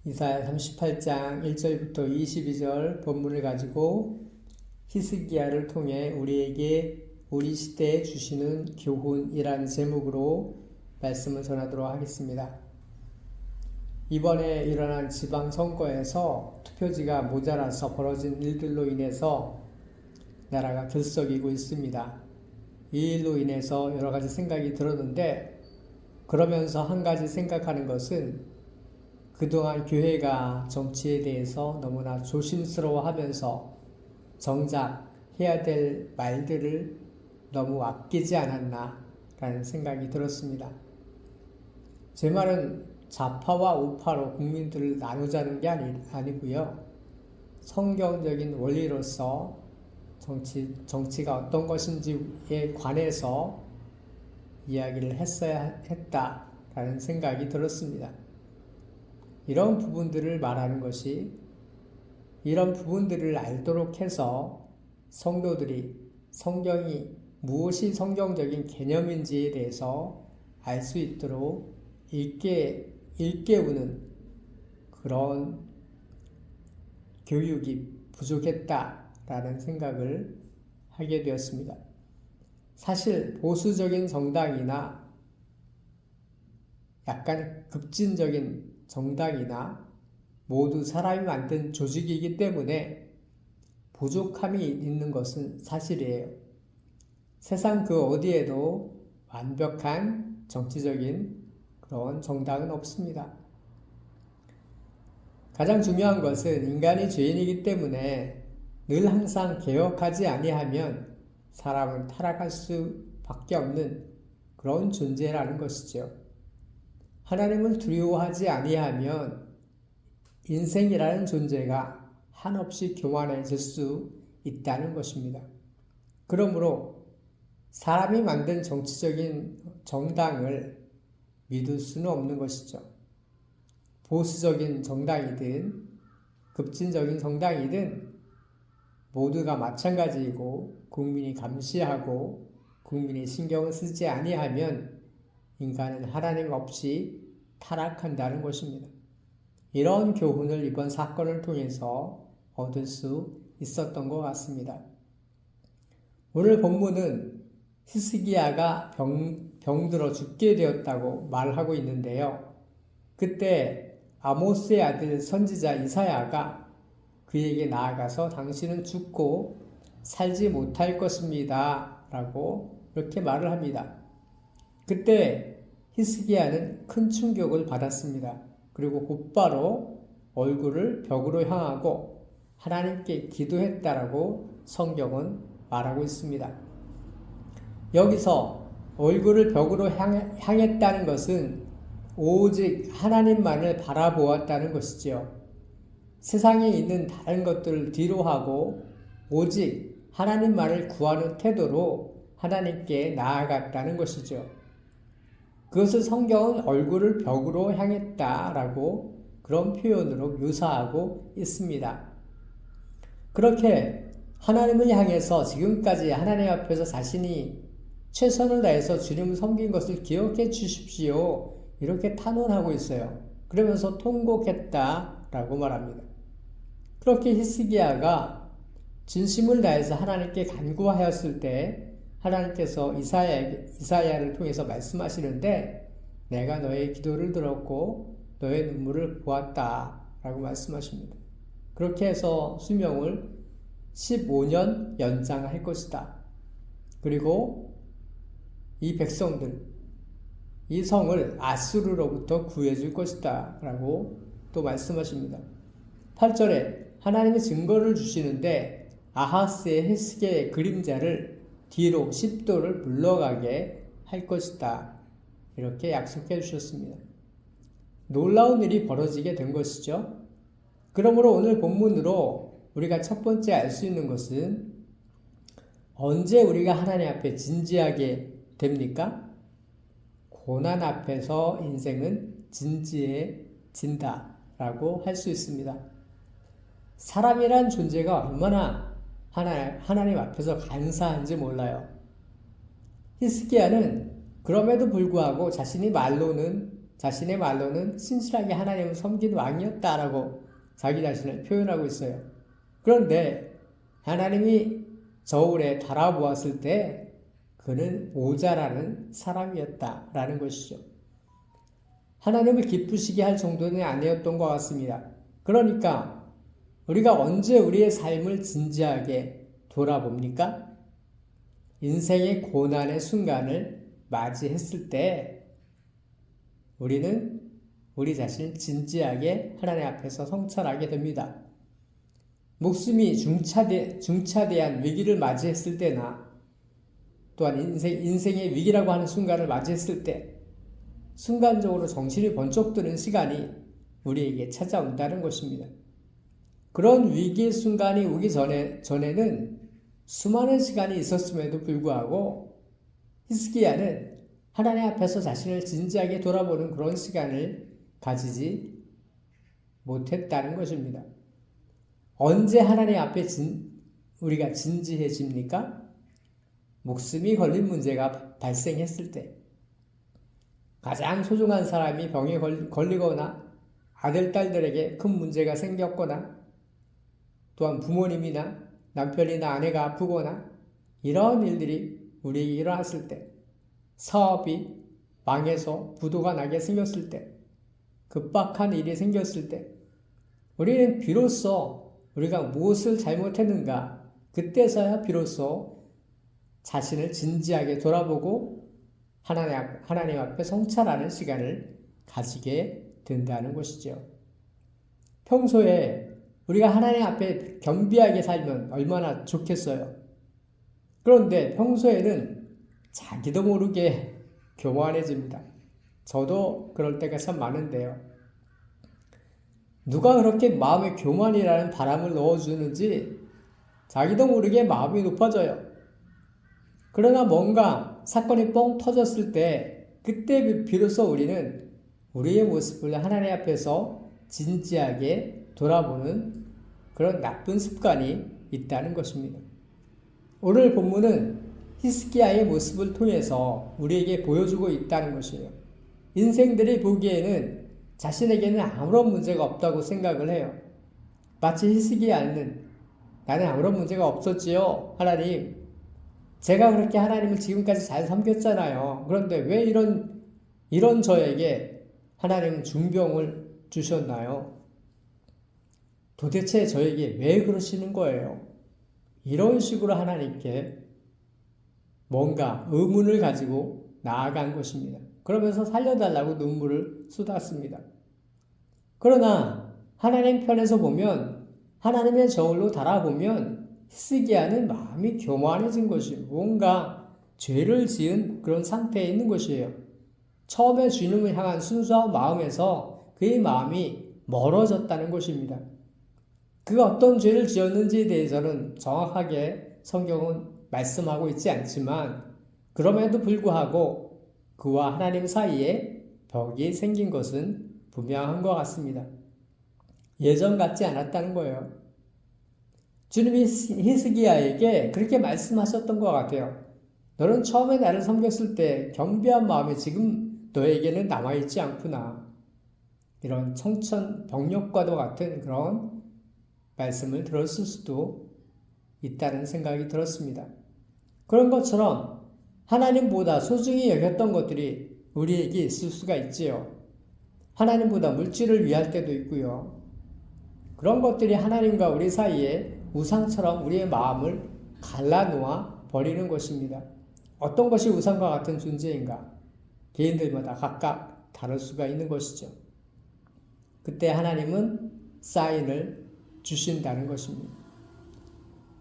이사야 38장 1절부터 22절 본문을 가지고 히스기야를 통해 우리에게 우리 시대에 주시는 교훈이라는 제목으로 말씀을 전하도록 하겠습니다. 이번에 일어난 지방선거에서 투표지가 모자라서 벌어진 일들로 인해서 나라가 들썩이고 있습니다. 이 일로 인해서 여러 가지 생각이 들었는데, 그러면서 한 가지 생각하는 것은 그동안 교회가 정치에 대해서 너무나 조심스러워하면서 정작 해야 될 말들을 너무 아끼지 않았나라는 생각이 들었습니다. 제 말은 좌파와 우파로 국민들을 나누자는 게 아니고요. 성경적인 원리로서 정치가 어떤 것인지에 관해서 이야기를 했어야 했다라는 생각이 들었습니다. 이런 부분들을 말하는 것이, 이런 부분들을 알도록 해서 성도들이 성경이 무엇이 성경적인 개념인지에 대해서 알 수 있도록 일깨우는 그런 교육이 부족했다라는 생각을 하게 되었습니다. 사실 보수적인 정당이나 약간 급진적인 정당이나 모두 사람이 만든 조직이기 때문에 부족함이 있는 것은 사실이에요. 세상 그 어디에도 완벽한 정치적인 그런 정당은 없습니다. 가장 중요한 것은 인간이 죄인이기 때문에 늘 항상 개혁하지 아니하면 사람은 타락할 수밖에 없는 그런 존재라는 것이죠. 하나님을 두려워하지 아니하면 인생이라는 존재가 한없이 교만해질 수 있다는 것입니다. 그러므로 사람이 만든 정치적인 정당을 믿을 수는 없는 것이죠. 보수적인 정당이든 급진적인 정당이든 모두가 마찬가지이고, 국민이 감시하고 국민이 신경을 쓰지 아니하면 인간은 하나님 없이 타락한다는 것입니다. 이런 교훈을 이번 사건을 통해서 얻을 수 있었던 것 같습니다. 오늘 본문은 히스기야가 병들어 죽게 되었다고 말하고 있는데요. 그때 아모스의 아들 선지자 이사야가 그에게 나아가서 당신은 죽고 살지 못할 것입니다 라고 이렇게 말을 합니다. 그때 히스기야는 큰 충격을 받았습니다. 그리고 곧바로 얼굴을 벽으로 향하고 하나님께 기도했다라고 성경은 말하고 있습니다. 여기서 얼굴을 벽으로 향했다는 것은 오직 하나님만을 바라보았다는 것이지요. 세상에 있는 다른 것들을 뒤로하고 오직 하나님만을 구하는 태도로 하나님께 나아갔다는 것이죠. 그것을 성경은 얼굴을 벽으로 향했다라고 그런 표현으로 묘사하고 있습니다. 그렇게 하나님을 향해서 지금까지 하나님 앞에서 자신이 최선을 다해서 주님을 섬긴 것을 기억해 주십시오, 이렇게 탄원하고 있어요. 그러면서 통곡했다라고 말합니다. 그렇게 히스기야가 진심을 다해서 하나님께 간구하였을 때 하나님께서 이사야를 통해서 말씀하시는데, 내가 너의 기도를 들었고 너의 눈물을 보았다 라고 말씀하십니다. 그렇게 해서 수명을 15년 연장할 것이다. 그리고 이 백성들, 이 성을 아수르로부터 구해줄 것이다 라고 또 말씀하십니다. 8절에 하나님의 증거를 주시는데 아하스의 히스기야의 그림자를 뒤로 10도를 물러가게 할 것이다, 이렇게 약속해 주셨습니다. 놀라운 일이 벌어지게 된 것이죠. 그러므로 오늘 본문으로 우리가 첫 번째 알 수 있는 것은, 언제 우리가 하나님 앞에 진지하게 됩니까? 고난 앞에서 인생은 진지해진다 라고 할 수 있습니다. 사람이란 존재가 얼마나 하나님 앞에서 간사한지 몰라요. 히스기야는 그럼에도 불구하고 자신이 말로는 자신의 말로는 신실하게 하나님을 섬긴 왕이었다라고 자기 자신을 표현하고 있어요. 그런데 하나님이 저울에 달아보았을 때 그는 모자라는 사람이었다라는 것이죠. 하나님을 기쁘시게 할 정도는 아니었던 것 같습니다. 그러니까 우리가 언제 우리의 삶을 진지하게 돌아봅니까? 인생의 고난의 순간을 맞이했을 때 우리는 우리 자신을 진지하게 하나님 앞에서 성찰하게 됩니다. 목숨이 중차대한 위기를 맞이했을 때나 또한 인생의 위기라고 하는 순간을 맞이했을 때 순간적으로 정신이 번쩍 드는 시간이 우리에게 찾아온다는 것입니다. 그런 위기의 순간이 오기 전에는 수많은 시간이 있었음에도 불구하고 히스기야는 하나님 앞에서 자신을 진지하게 돌아보는 그런 시간을 가지지 못했다는 것입니다. 언제 하나님 앞에 우리가 진지해집니까? 목숨이 걸린 문제가 발생했을 때, 가장 소중한 사람이 병에 걸리거나 아들, 딸들에게 큰 문제가 생겼거나 또한 부모님이나 남편이나 아내가 아프거나 이런 일들이 우리에게 일어났을 때, 사업이 망해서 부도가 나게 생겼을 때, 급박한 일이 생겼을 때 우리는 비로소 우리가 무엇을 잘못했는가, 그때서야 비로소 자신을 진지하게 돌아보고 하나님 앞에 성찰하는 시간을 가지게 된다는 것이죠. 평소에 우리가 하나님 앞에 겸비하게 살면 얼마나 좋겠어요. 그런데 평소에는 자기도 모르게 교만해집니다. 저도 그럴 때가 참 많은데요. 누가 그렇게 마음에 교만이라는 바람을 넣어주는지 자기도 모르게 마음이 높아져요. 그러나 뭔가 사건이 뻥 터졌을 때 그때 비로소 우리는 우리의 모습을 하나님 앞에서 진지하게 돌아보는 그런 나쁜 습관이 있다는 것입니다. 오늘 본문은 히스기야의 모습을 통해서 우리에게 보여주고 있다는 것이에요. 인생들이 보기에는 자신에게는 아무런 문제가 없다고 생각을 해요. 마치 히스기야는 나는 아무런 문제가 없었지요. 하나님, 제가 그렇게 하나님을 지금까지 잘 섬겼잖아요. 그런데 왜 이런 저에게 하나님은 중병을 주셨나요? 도대체 저에게 왜 그러시는 거예요? 이런 식으로 하나님께 뭔가 의문을 가지고 나아간 것입니다. 그러면서 살려달라고 눈물을 쏟았습니다. 그러나 하나님 편에서 보면, 하나님의 저울로 달아보면 히스기야는 마음이 교만해진 것이에요. 뭔가 죄를 지은 그런 상태에 있는 것이에요. 처음에 주님을 향한 순수한 마음에서 그의 마음이 멀어졌다는 것입니다. 그가 어떤 죄를 지었는지에 대해서는 정확하게 성경은 말씀하고 있지 않지만 그럼에도 불구하고 그와 하나님 사이에 벽이 생긴 것은 분명한 것 같습니다. 예전 같지 않았다는 거예요. 주님이 히스기야에게 그렇게 말씀하셨던 것 같아요. 너는 처음에 나를 섬겼을 때 겸비한 마음이 지금 너에게는 남아있지 않구나. 이런 청천벽력과도 같은 그런 말씀을 들었을 수도 있다는 생각이 들었습니다. 그런 것처럼 하나님보다 소중히 여겼던 것들이 우리에게 있을 수가 있지요. 하나님보다 물질을 위할 때도 있고요. 그런 것들이 하나님과 우리 사이에 우상처럼 우리의 마음을 갈라놓아 버리는 것입니다. 어떤 것이 우상과 같은 존재인가? 개인들마다 각각 다를 수가 있는 것이죠. 그때 하나님은 사인을 주신다는 것입니다.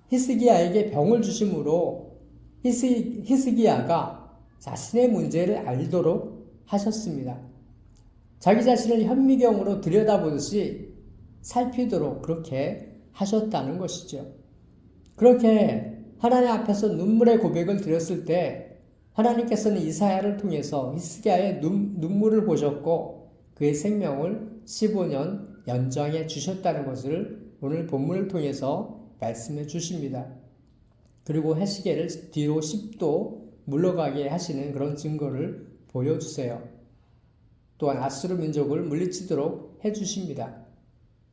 히스기야에게 병을 주심으로 히스기야가 자신의 문제를 알도록 하셨습니다. 자기 자신을 현미경으로 들여다보듯이 살피도록 그렇게 하셨다는 것이죠. 그렇게 하나님 앞에서 눈물의 고백을 드렸을 때 하나님께서는 이사야를 통해서 히스기야의 눈물을 보셨고 그의 생명을 15년 연장해 주셨다는 것을 오늘 본문을 통해서 말씀해 주십니다. 그리고 해시계를 뒤로 10도 물러가게 하시는 그런 증거를 보여주세요. 또한 아수르 민족을 물리치도록 해주십니다.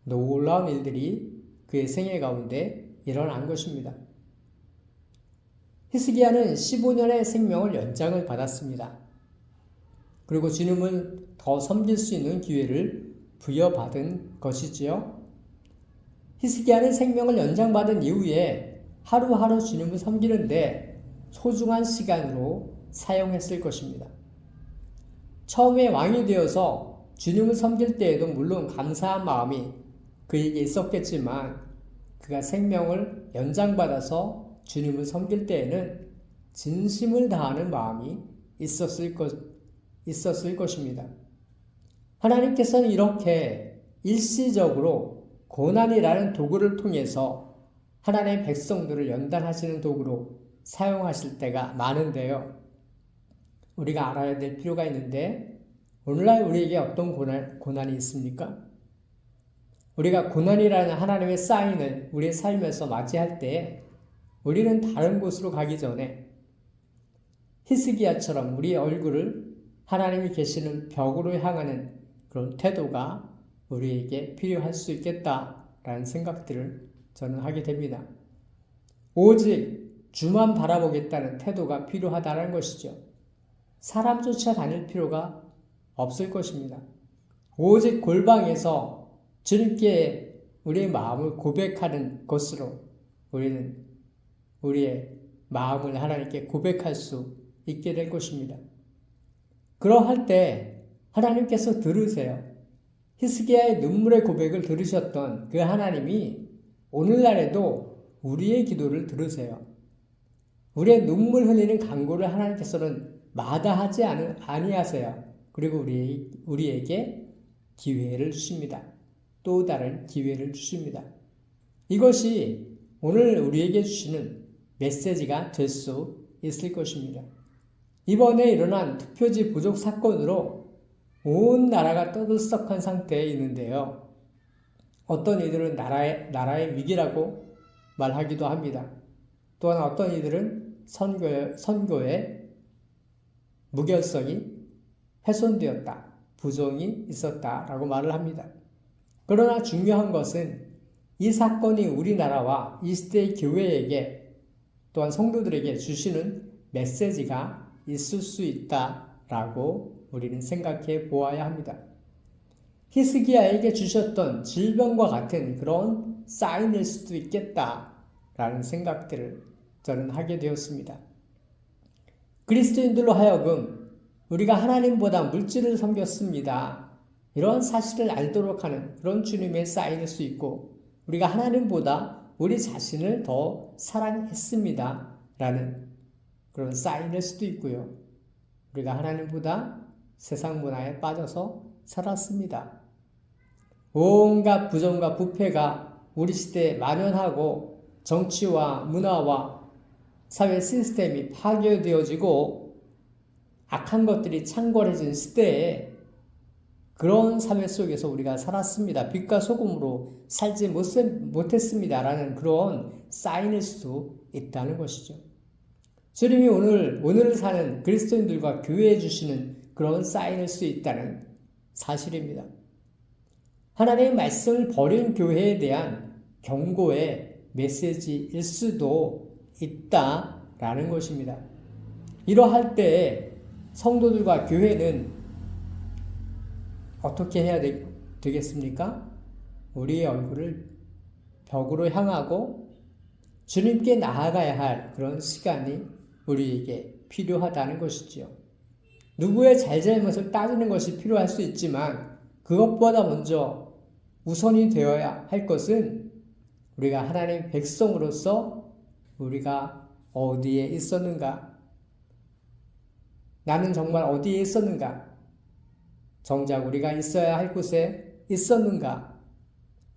놀라운 일들이 그의 생애 가운데 일어난 것입니다. 히스기야는 15년의 생명을 연장을 받았습니다. 그리고 주님을 더 섬길 수 있는 기회를 부여받은 것이지요. 히스기야는 생명을 연장받은 이후에 하루하루 주님을 섬기는데 소중한 시간으로 사용했을 것입니다. 처음에 왕이 되어서 주님을 섬길 때에도 물론 감사한 마음이 그에게 있었겠지만 그가 생명을 연장받아서 주님을 섬길 때에는 진심을 다하는 마음이 있었을 것입니다. 하나님께서는 이렇게 일시적으로 고난이라는 도구를 통해서 하나님의 백성들을 연단하시는 도구로 사용하실 때가 많은데요. 우리가 알아야 될 필요가 있는데 오늘날 우리에게 어떤 고난이 있습니까? 우리가 고난이라는 하나님의 사인을 우리의 삶에서 맞이할 때 우리는 다른 곳으로 가기 전에 히스기야처럼 우리의 얼굴을 하나님이 계시는 벽으로 향하는 그런 태도가 우리에게 필요할 수 있겠다라는 생각들을 저는 하게 됩니다. 오직 주만 바라보겠다는 태도가 필요하다는 것이죠. 사람 쫓아 다닐 필요가 없을 것입니다. 오직 골방에서 주님께 우리의 마음을 고백하는 것으로 우리는 우리의 마음을 하나님께 고백할 수 있게 될 것입니다. 그러할 때 하나님께서 들으세요. 히스기야의 눈물의 고백을 들으셨던 그 하나님이 오늘날에도 우리의 기도를 들으세요. 우리의 눈물 흘리는 간구를 하나님께서는 마다하지 아니하세요. 그리고 우리에게 기회를 주십니다. 또 다른 기회를 주십니다. 이것이 오늘 우리에게 주시는 메시지가 될 수 있을 것입니다. 이번에 일어난 투표지 부족 사건으로 온 나라가 떠들썩한 상태에 있는데요. 어떤 이들은 나라의 위기라고 말하기도 합니다. 또한 어떤 이들은 선거의 무결성이 훼손되었다, 부정이 있었다라고 말을 합니다. 그러나 중요한 것은 이 사건이 우리나라와 이 시대의 교회에게 또한 성도들에게 주시는 메시지가 있을 수 있다라고 우리는 생각해 보아야 합니다. 히스기야에게 주셨던 질병과 같은 그런 사인일 수도 있겠다라는 생각들을 저는 하게 되었습니다. 그리스도인들로 하여금 우리가 하나님보다 물질을 섬겼습니다. 이런 사실을 알도록 하는 그런 주님의 사인일 수 있고 우리가 하나님보다 우리 자신을 더 사랑했습니다. 라는 그런 사인일 수도 있고요. 우리가 하나님보다 세상 문화에 빠져서 살았습니다. 온갖 부정과 부패가 우리 시대에 만연하고 정치와 문화와 사회 시스템이 파괴되어지고 악한 것들이 창궐해진 시대에 그런 사회 속에서 우리가 살았습니다. 빛과 소금으로 살지 못했습니다라는 그런 사인일 수 있다는 것이죠. 주님이 오늘을 사는 그리스도인들과 교회에 주시는 그런 사인일 수 있다는 사실입니다. 하나님의 말씀을 버린 교회에 대한 경고의 메시지일 수도 있다라는 것입니다. 이러할 때 성도들과 교회는 어떻게 해야 되겠습니까? 우리의 얼굴을 벽으로 향하고 주님께 나아가야 할 그런 시간이 우리에게 필요하다는 것이지요. 누구의 잘잘못을 따지는 것이 필요할 수 있지만 그것보다 먼저 우선이 되어야 할 것은 우리가 하나님의 백성으로서 우리가 어디에 있었는가? 나는 정말 어디에 있었는가? 정작 우리가 있어야 할 곳에 있었는가?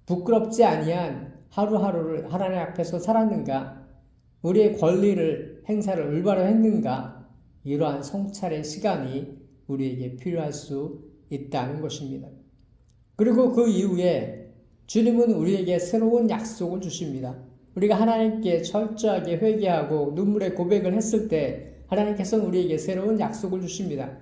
부끄럽지 아니한 하루하루를 하나님 앞에서 살았는가? 우리의 권리를 행사를 올바로 했는가? 이러한 성찰의 시간이 우리에게 필요할 수 있다는 것입니다. 그리고 그 이후에 주님은 우리에게 새로운 약속을 주십니다. 우리가 하나님께 철저하게 회개하고 눈물의 고백을 했을 때 하나님께서는 우리에게 새로운 약속을 주십니다.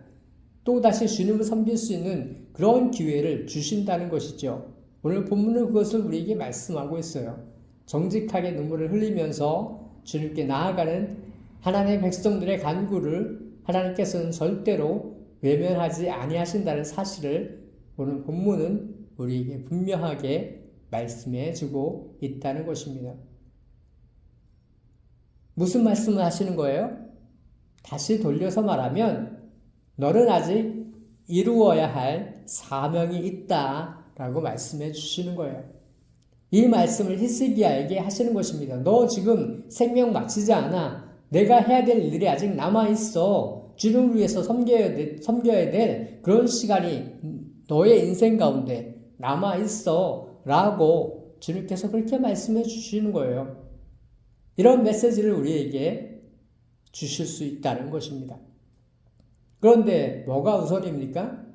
또다시 주님을 섬길 수 있는 그런 기회를 주신다는 것이죠. 오늘 본문은 그것을 우리에게 말씀하고 있어요. 정직하게 눈물을 흘리면서 주님께 나아가는 하나님의 백성들의 간구를 하나님께서는 절대로 외면하지 아니하신다는 사실을 오늘 본문은 우리에게 분명하게 말씀해 주고 있다는 것입니다. 무슨 말씀을 하시는 거예요? 다시 돌려서 말하면 너는 아직 이루어야 할 사명이 있다라고 말씀해 주시는 거예요. 이 말씀을 히스기야에게 하시는 것입니다. 너 지금 생명 마치지 않아. 내가 해야 될 일이 아직 남아있어. 주님을 위해서 섬겨야 될 그런 시간이 너의 인생 가운데 남아있어. 라고 주님께서 그렇게 말씀해 주시는 거예요. 이런 메시지를 우리에게 주실 수 있다는 것입니다. 그런데 뭐가 우선입니까?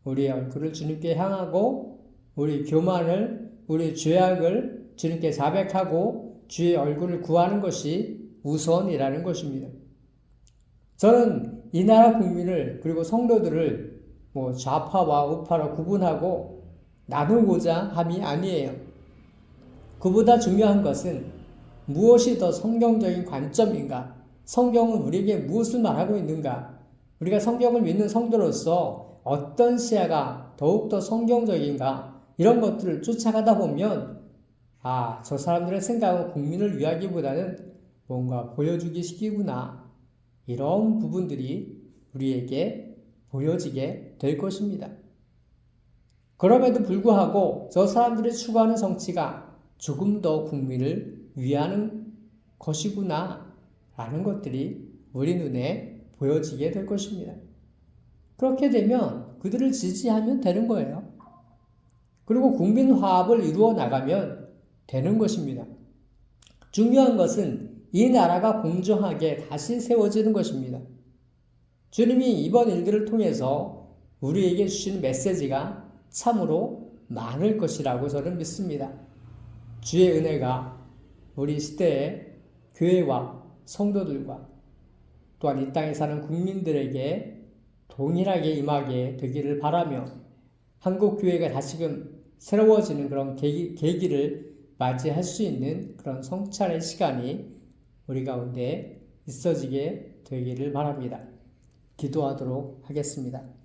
우리의 얼굴을 주님께 향하고 우리 교만을, 우리 죄악을 주님께 자백하고 주의 얼굴을 구하는 것이 우선이라는 것입니다. 저는 이 나라 국민을 그리고 성도들을 좌파와 우파로 구분하고 나누고자 함이 아니에요. 그보다 중요한 것은 무엇이 더 성경적인 관점인가? 성경은 우리에게 무엇을 말하고 있는가? 우리가 성경을 믿는 성도로서 어떤 시야가 더욱더 성경적인가? 이런 것들을 쫓아가다 보면 저 사람들의 생각은 국민을 위하기보다는 뭔가 보여주기 식이구나. 이런 부분들이 우리에게 보여지게 될 것입니다. 그럼에도 불구하고 저 사람들이 추구하는 정치가 조금 더 국민을 위하는 것이구나 라는 것들이 우리 눈에 보여지게 될 것입니다. 그렇게 되면 그들을 지지하면 되는 거예요. 그리고 국민 화합을 이루어 나가면 되는 것입니다. 중요한 것은 이 나라가 공정하게 다시 세워지는 것입니다. 주님이 이번 일들을 통해서 우리에게 주시는 메시지가 참으로 많을 것이라고 저는 믿습니다. 주의 은혜가 우리 시대의 교회와 성도들과 또한 이 땅에 사는 국민들에게 동일하게 임하게 되기를 바라며 한국교회가 다시금 새로워지는 그런 계기를 맞이할 수 있는 그런 성찰의 시간이 우리 가운데 있어지게 되기를 바랍니다. 기도하도록 하겠습니다.